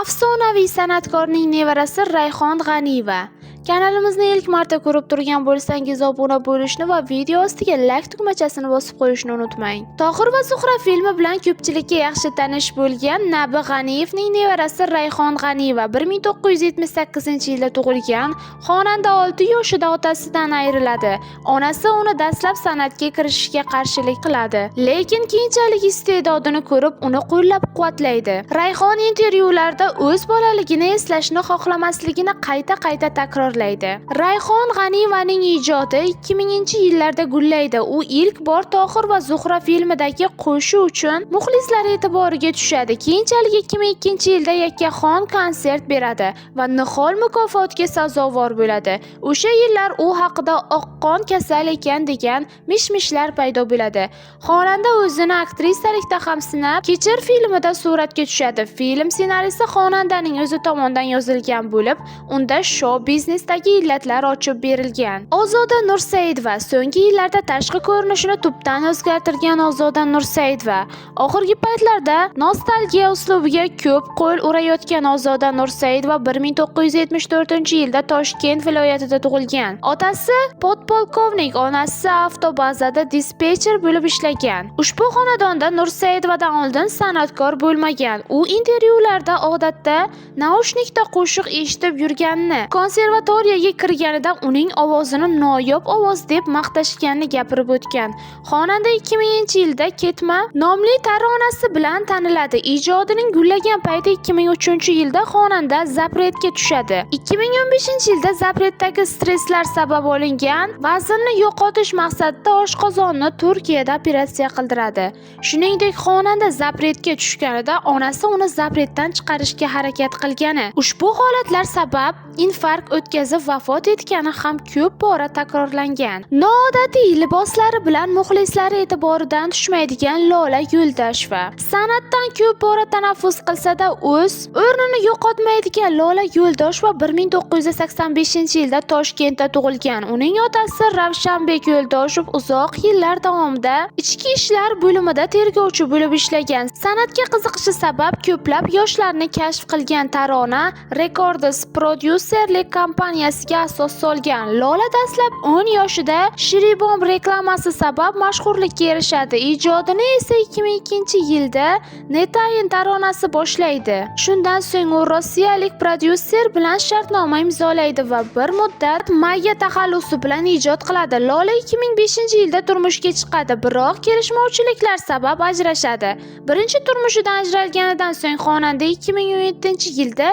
Afsonaviy san'atkorning nevarasi Rayhon G'aniyeva. Kanalimizni ilk marta ko'rib turgan bo'lsangiz obuna bo'lishni va video ostiga like tugmachasini bosib qo'yishni unutmang. Tohir va Zuhra filmi bilan ko'pchilikka yaxshi tanish bo'lgan Nabi G'aniyevning nevarasi Rayhon G'aniyeva 1978-yilda tug'ilgan. Xonanda 6 yoshida otasidan ayriladi. Onasi uni dastlab san'atga kirishishga qarshilik qiladi, lekin keyinchalik iste'dodini ko'rib, uni qo'llab-quvvatlaydi. Rayhon intervyularda o'z bolaligini eslashni xohlamasligini qayta takrorlaydi. Rayhon G'aniyevaning ijodi 2000-yillarda gullaydi. U ilk bor Tohir va Zuhra filmidagi qo'shiq uchun muxlislar e'tiboriga tushadi. Keyinchalik 2002-yilda yakkaxon konsert beradi va Nihol mukofotiga sazovor bo'ladi. O'sha yillar u haqida oqqon kasal ekan degan mish-mishlar paydo bo'ladi. Xonanda o'zini aktrisalikda ham sinab, Kechir filmida suratga tushadi. Film ssenariysi xonandaning o'zi tomonidan yozilgan bo'lib, unda shou biznesdagi illatlar ochib berilgan. Ozoda Nursaidova so'nggi yillarda tashqi ko'rinishini tubdan o'zgartirgan Ozoda Nursaidova. Oxirgi paytlarda nostalgiya uslubiga ko'p qo'l urayotgan Ozoda Nursaidova 1974-yilda Toshkent viloyatida tug'ilgan. Otasi podpolkovnik, onasi avtobazada dispetcher bo'lib ishlagan. Ushbu xonadonda Nursaidovadan oldin san'atkor bo'lmagan. U intervyularda odatda naushnikda qo'shiq eshitib yurganini, konservatoriyaga kirganida uning ovozini noyob ovoz deb maqtashganini gapirib o'tgan. Xonanda 2000-yilda Ketma nomli taronasi bilan taniladi. Ijodining gullagan payti 2003-yilda xonanda zapretga tushadi. 2015-yilda zapretdagi stresslar sabab olingan vaznni yo'qotish maqsadida oshqozonni Turkiyada operatsiya qildiradi. Shuningdek, xonanda zapretga tushganida onasi uni zapretdan chiqarishga harakat qilgani, ushbu holatlar sabab infarkt o'tkazib vafot etgani ham ko'p bora takrorlangan. Noodatiy liboslari bilan muxlislari e'tiboridan tushmaydigan Lola Yo'ldasheva. San'atdan ko'p bora tanaffus qilsa-da o'z o'rnini yo'qotmaydigan Lola Yo'ldasheva 1985-yilda Toshkentda tug'ilgan. Uning otasi Ravshanbek Yo'ldashev uzoq yillar davomida ichki ishlar bo'limida tergovchi bo'lib ishlagan. San'atga qiziqishi sabab ko'plab yoshlarni kashf qilgan Tarona Records prodyuserlik kompaniyasiga asos solgan. Lola dastlab 10 yoshida Shiribom reklamasi sabab mashhurlikka erishadi. Ijodini esa 2002-yilda Netayin taronasi boshlaydi. Shundan so'ng u rossiyalik prodyuser bilan shartnoma imzolaydi va bir muddat Mayya taxallusi bilan ijod qiladi. Lola 2005-yilda turmushga chiqadi, biroq kelishmovchiliklar sabab ajrashadi. Birinchi turmushidan ajralganidan so'ng xonanda 2017-yilda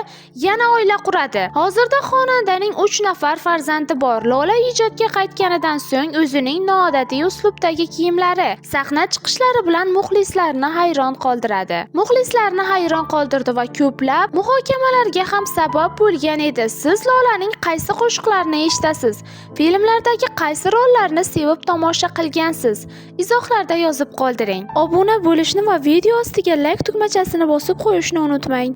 yana oila quradi. Hozirda xonandaning 3 nafar farzandi bor. Lola ijodga qaytganidan so'ng o'zining noodatiy uslubdagi kiyimlari, sahna chiqishlari bilan muxlislarni hayron qoldiradi. Muxlislarni hayron qoldirdi va ko'plab muhokamalarga ham sabab bo'lgan edi. Siz Lolaning qaysi qo'shiqlarini eshitasiz? Filmlardagi qaysi rollarni sevib tomosha qilgansiz? Izohlarda yozib qoldiring. Obuna bo'lishni va video ostiga like tugmachasini bosib qo'yishni unutmang.